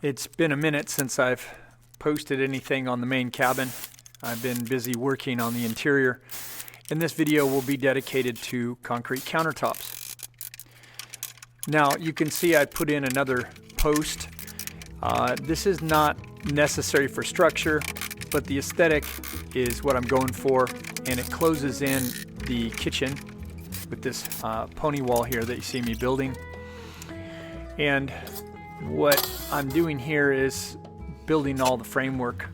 It's been a minute since I've posted anything on the main cabin. I've been busy working on the interior, and this video will be dedicated to concrete countertops. Now you can see I put in another post. This is not necessary for structure, but the aesthetic is what I'm going for, and it closes in the kitchen with this pony wall here that you see me building. And what I'm doing here is building all the framework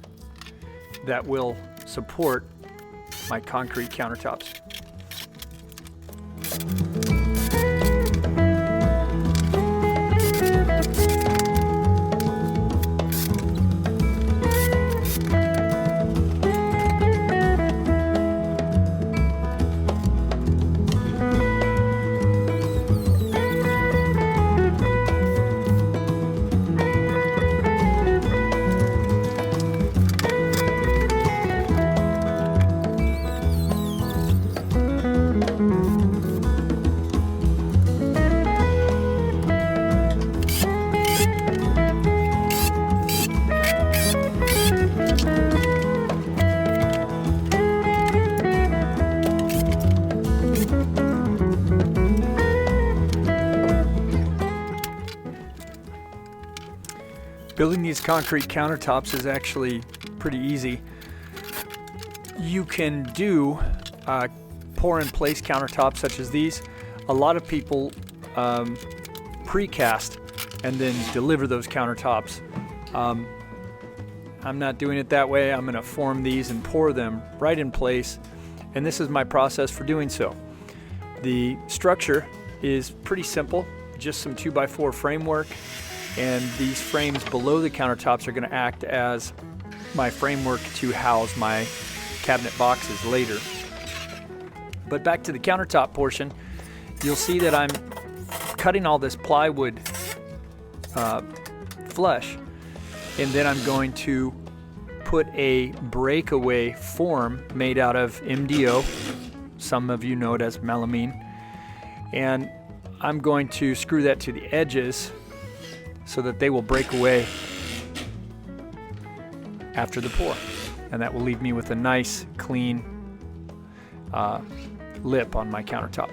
that will support my concrete countertops. Building these concrete countertops is actually pretty easy. You can do pour in place countertops such as these. A lot of people precast and then deliver those countertops. I'm not doing it that way. I'm going to form these and pour them right in place, and this is my process for doing so. The structure is pretty simple, just some 2x4 framework. And these frames below the countertops are going to act as my framework to house my cabinet boxes later. But back to the countertop portion, you'll see that I'm cutting all this plywood flush, and then I'm going to put a breakaway form made out of MDO. Some of you know it as melamine. And I'm going to screw that to the edges so that they will break away after the pour. And that will leave me with a nice, clean lip on my countertop.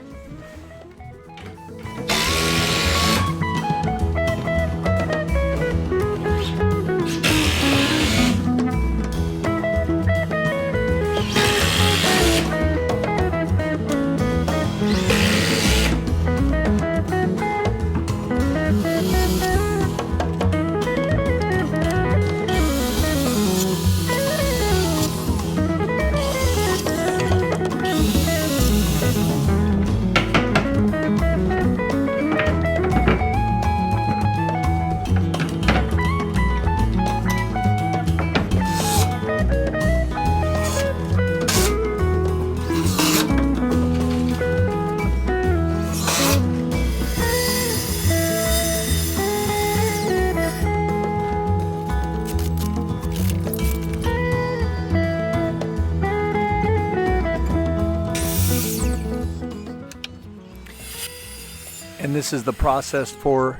And this is the process for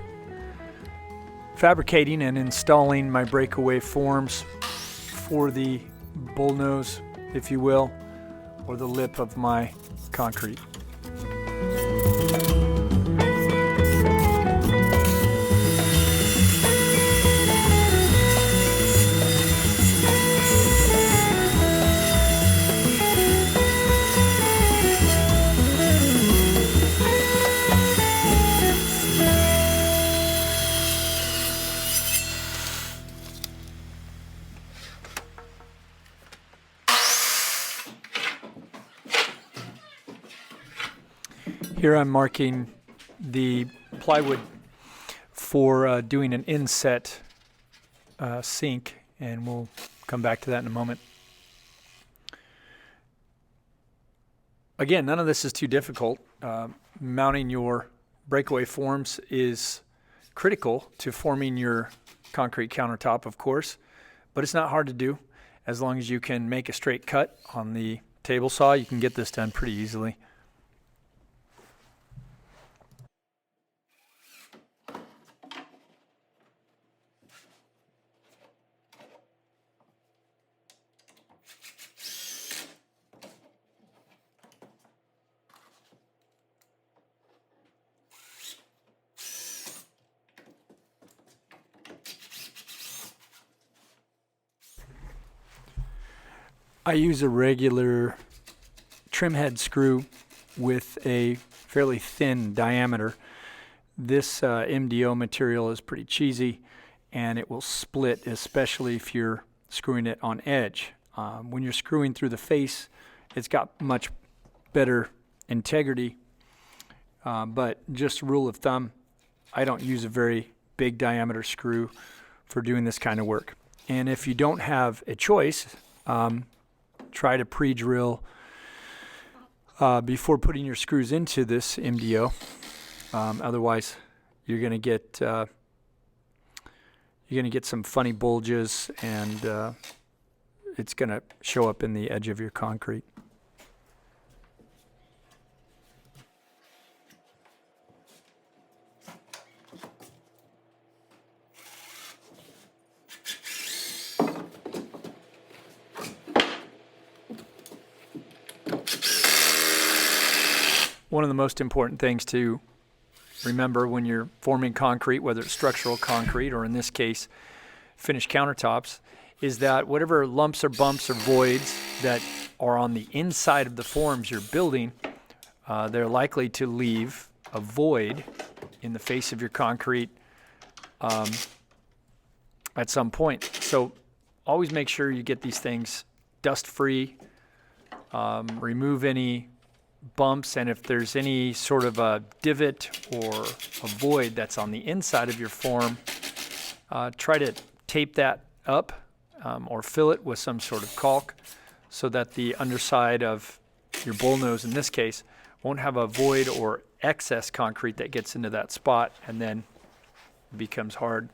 fabricating and installing my breakaway forms for the bullnose, if you will, or the lip of my concrete. Here I'm marking the plywood for doing an inset sink, and we'll come back to that in a moment. Again, none of this is too difficult. Mounting your breakaway forms is critical to forming your concrete countertop, of course, but it's not hard to do. As long as you can make a straight cut on the table saw, you can get this done pretty easily. I use a regular trim head screw with a fairly thin diameter. This MDO material is pretty cheesy, and it will split, especially if you're screwing it on edge. When you're screwing through the face, it's got much better integrity, but just rule of thumb, I don't use a very big diameter screw for doing this kind of work. And if you don't have a choice, try to pre-drill before putting your screws into this MDO. Otherwise, you're going to get some funny bulges, and it's going to show up in the edge of your concrete. One of the most important things to remember when you're forming concrete, whether it's structural concrete or in this case finished countertops, is that whatever lumps or bumps or voids that are on the inside of the forms you're building, they're likely to leave a void in the face of your concrete at some point. So always make sure you get these things dust free, remove any bumps, and if there's any sort of a divot or a void that's on the inside of your form, try to tape that up or fill it with some sort of caulk so that the underside of your bullnose, in this case, won't have a void or excess concrete that gets into that spot and then becomes hard.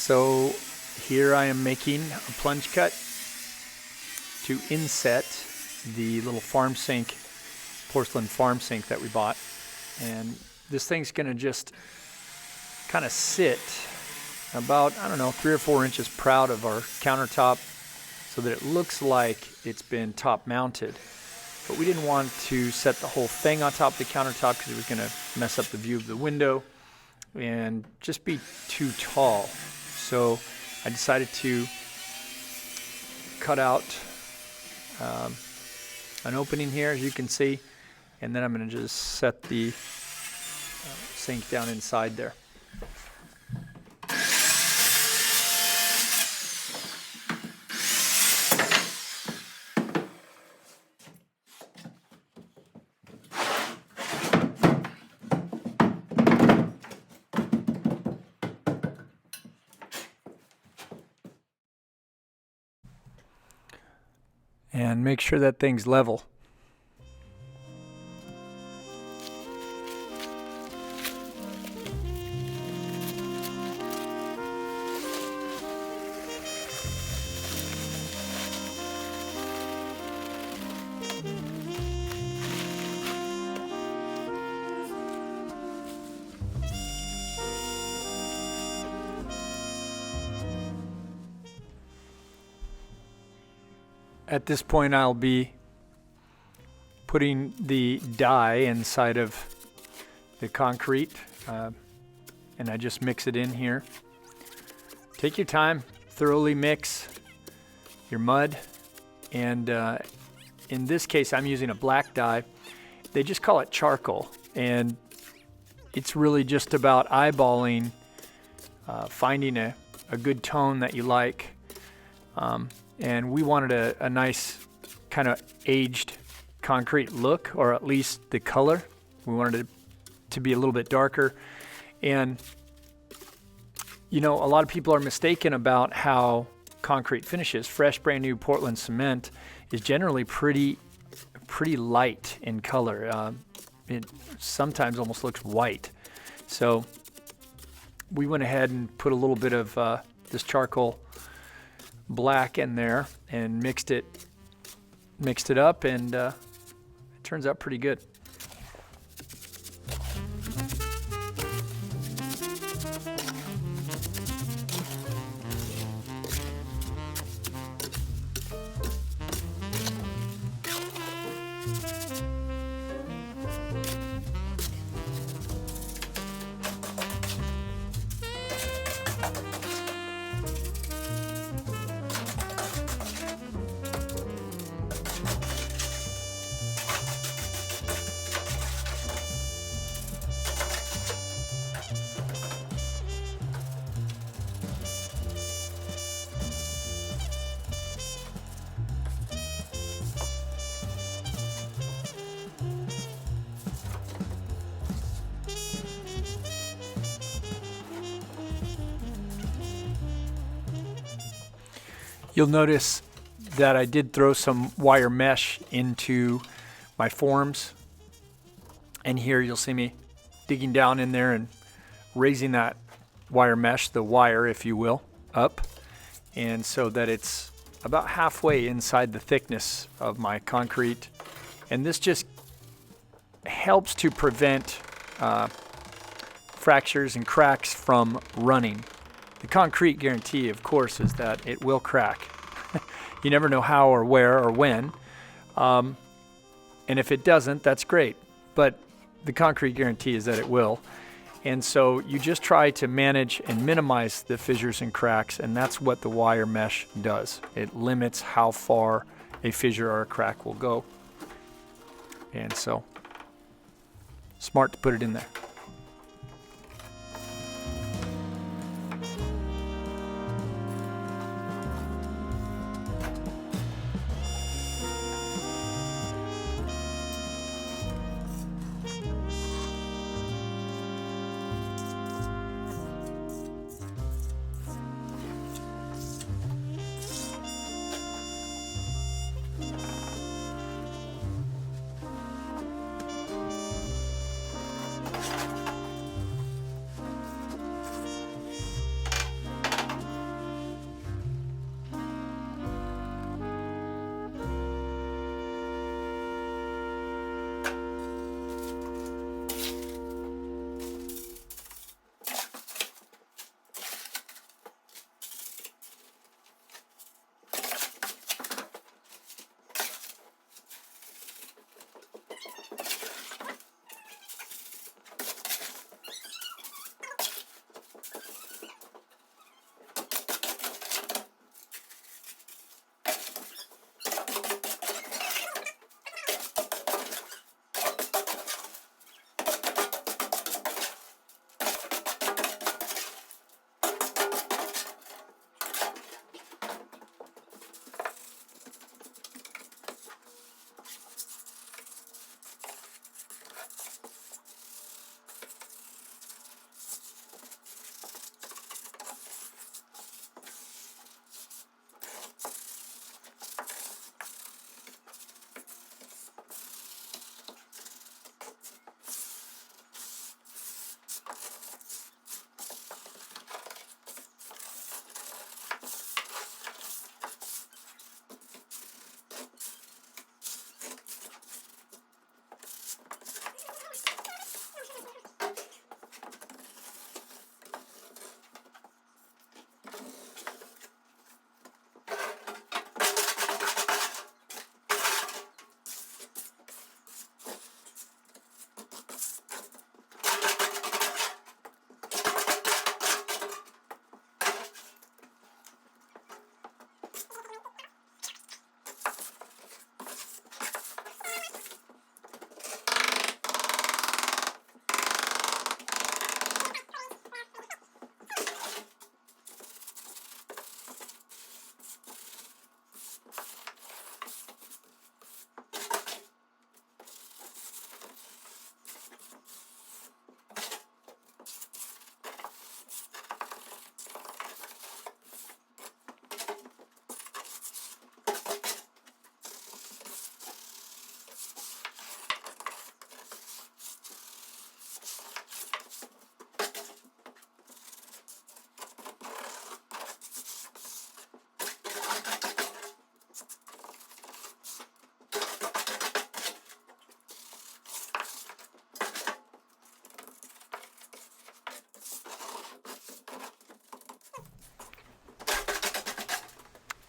So here I am making a plunge cut to inset the little farm sink, porcelain farm sink that we bought. And this thing's going to just kind of sit about, I don't know, 3 or 4 inches proud of our countertop so that it looks like it's been top mounted. But we didn't want to set the whole thing on top of the countertop because it was going to mess up the view of the window and just be too tall. So I decided to cut out an opening here, as you can see, and then I'm going to just set the sink down inside there. And make sure that thing's level. At this point, I'll be putting the dye inside of the concrete, and I just mix it in here. Take your time, thoroughly mix your mud, and in this case, I'm using a black dye. They just call it charcoal, and it's really just about eyeballing, finding a good tone that you like. And we wanted a nice kind of aged concrete look, or at least the color. We wanted it to be a little bit darker. And, you know, a lot of people are mistaken about how concrete finishes. Fresh, brand new Portland cement is generally pretty light in color. It sometimes almost looks white. So we went ahead and put a little bit of this charcoal black in there and mixed it up, and it turns out pretty good. You'll notice that I did throw some wire mesh into my forms, and here you'll see me digging down in there and raising that wire mesh, the wire if you will, up, and so that it's about halfway inside the thickness of my concrete. And this just helps to prevent fractures and cracks from running. The concrete guarantee, of course, is that it will crack. You never know how or where or when. And if it doesn't, that's great. But the concrete guarantee is that it will. And so you just try to manage and minimize the fissures and cracks, and that's what the wire mesh does. It limits how far a fissure or a crack will go. And so, smart to put it in there.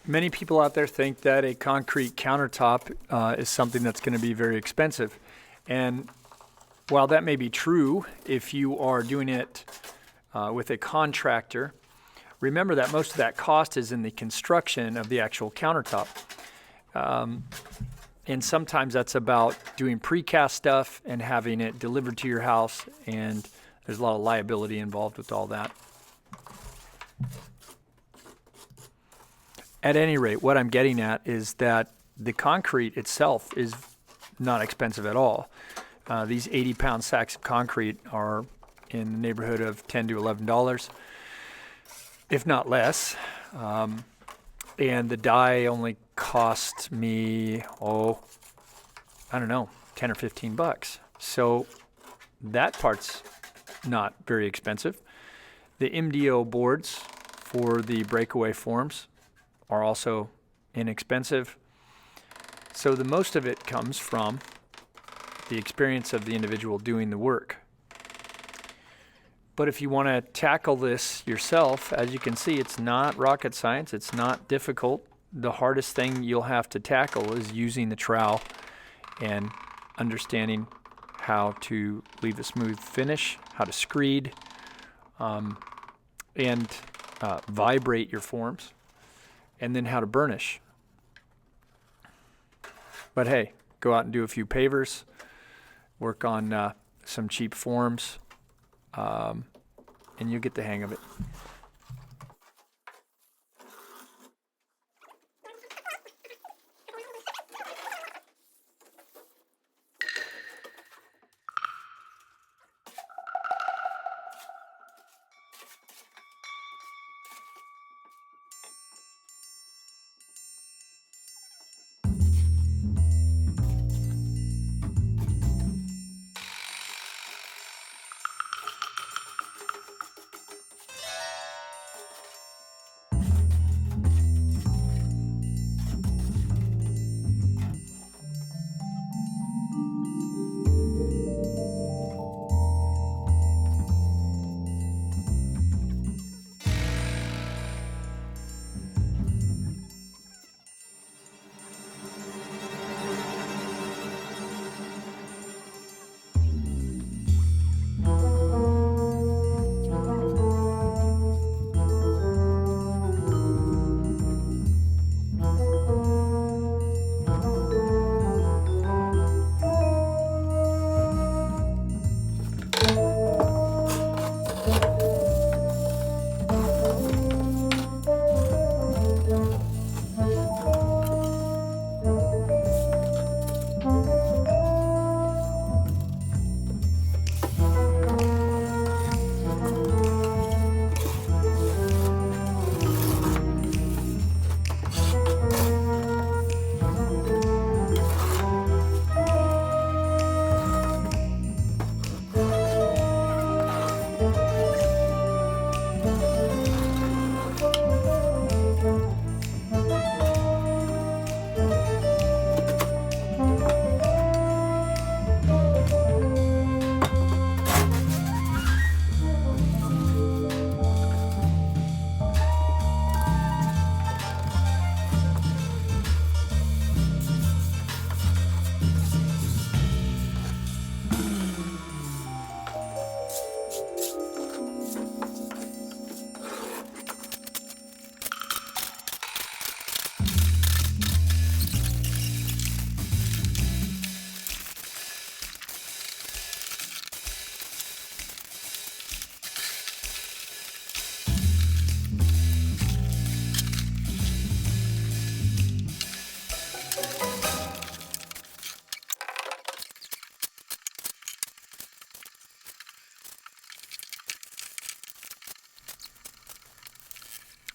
Many people out there think that a concrete countertop is something that's going to be very expensive. And while that may be true, if you are doing it with a contractor, remember that most of that cost is in the construction of the actual countertop. And sometimes that's about doing precast stuff and having it delivered to your house, and there's a lot of liability involved with all that. At any rate, what I'm getting at is that the concrete itself is not expensive at all. These 80-pound sacks of concrete are in the neighborhood of $10 to $11, if not less. And the die only cost me, I don't know, 10 or 15 bucks. So that part's not very expensive. The MDO boards for the breakaway forms are also inexpensive. So the most of it comes from the experience of the individual doing the work. But if you want to tackle this yourself, as you can see, it's not rocket science. It's not difficult. The hardest thing you'll have to tackle is using the trowel and understanding how to leave a smooth finish, how to screed, and vibrate your forms, and then how to burnish. But hey, go out and do a few pavers, work on some cheap forms, and you'll get the hang of it.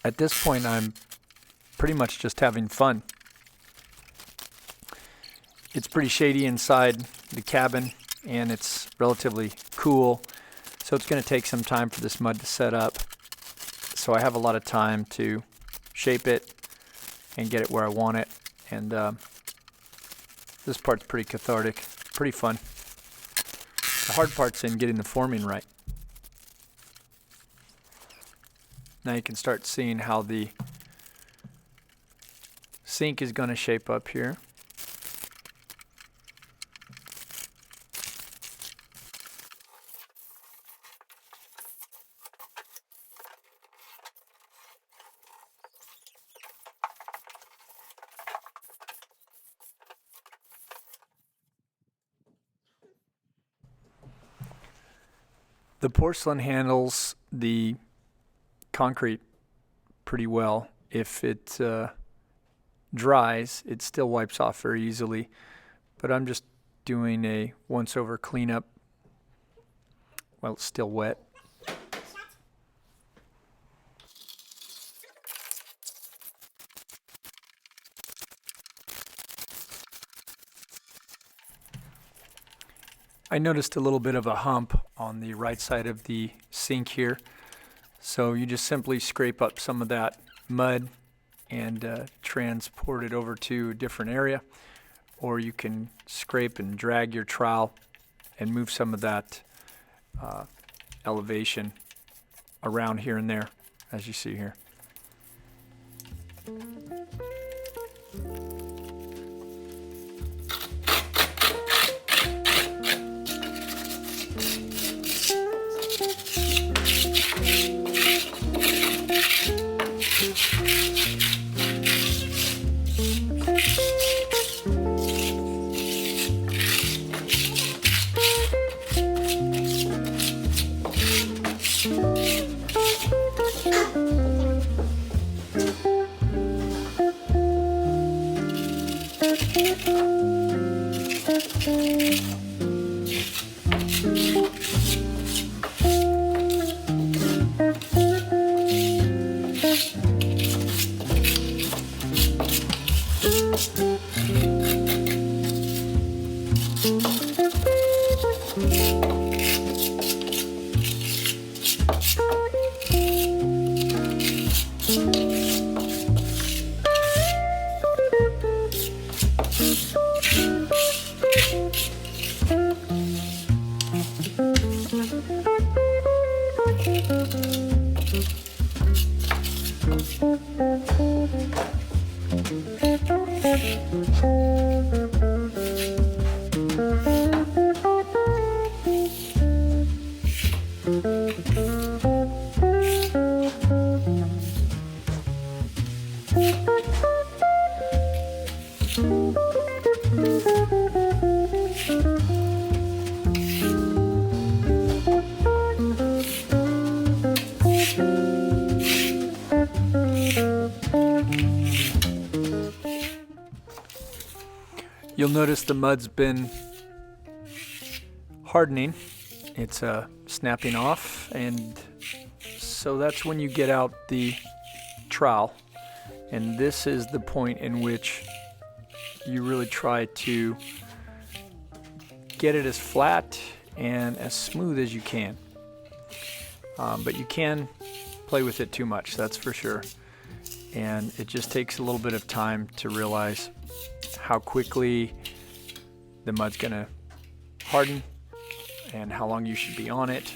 At this point, I'm pretty much just having fun. It's pretty shady inside the cabin, and it's relatively cool, so it's going to take some time for this mud to set up. So I have a lot of time to shape it and get it where I want it, and this part's pretty cathartic, pretty fun. The hard part's in getting the forming right. Now you can start seeing how the sink is going to shape up here. The porcelain handles the concrete pretty well. If it dries, it still wipes off very easily. But I'm just doing a once-over cleanup while it's still wet. I noticed a little bit of a hump on the right side of the sink here. So you just simply scrape up some of that mud and transport it over to a different area. Or you can scrape and drag your trowel and move some of that elevation around here and there, as you see here. You'll notice the mud's been hardening. It's snapping off, and so that's when you get out the trowel. And this is the point in which you really try to get it as flat and as smooth as you can. But you can play with it too much, that's for sure. And it just takes a little bit of time to realize how quickly the mud's gonna harden and how long you should be on it.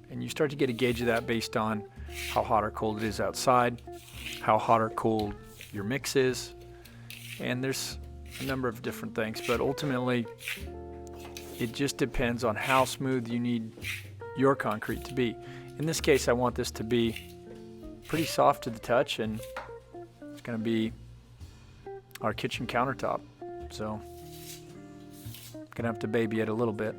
And you start to get a gauge of that based on how hot or cold it is outside, how hot or cold your mix is, and there's a number of different things, but ultimately it just depends on how smooth you need your concrete to be. In this case, I want this to be pretty soft to the touch, and it's going to be our kitchen countertop, so I'm going to have to baby it a little bit.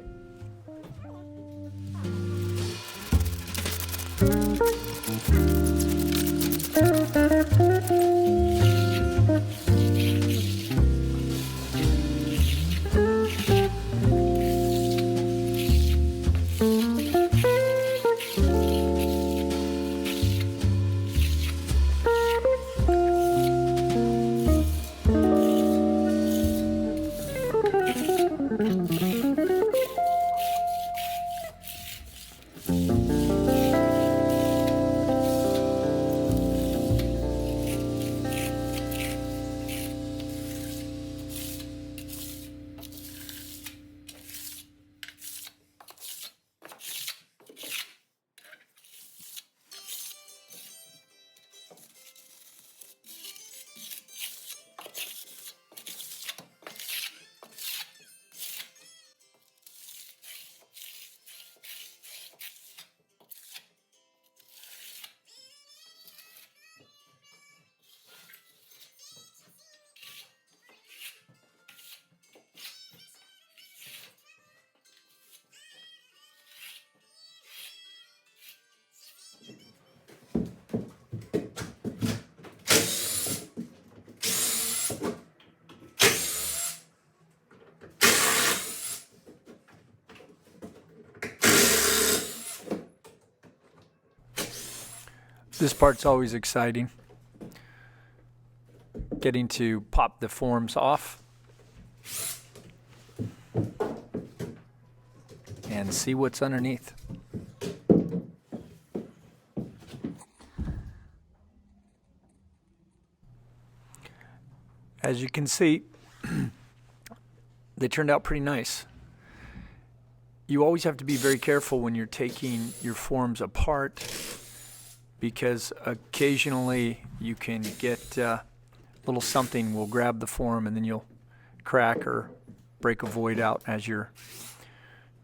This part's always exciting, getting to pop the forms off and see what's underneath. As you can see, they turned out pretty nice. You always have to be very careful when you're taking your forms apart, because occasionally you can get a little something will grab the form and then you'll crack or break a void out as you're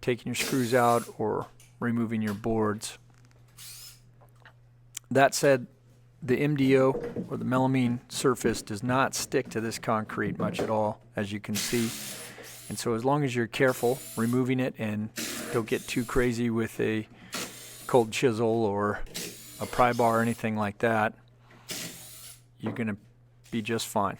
taking your screws out or removing your boards. That said, the MDO, or the melamine surface, does not stick to this concrete much at all, as you can see. And so as long as you're careful removing it and don't get too crazy with a cold chisel or a pry bar or anything like that, you're going to be just fine.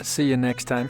See you next time.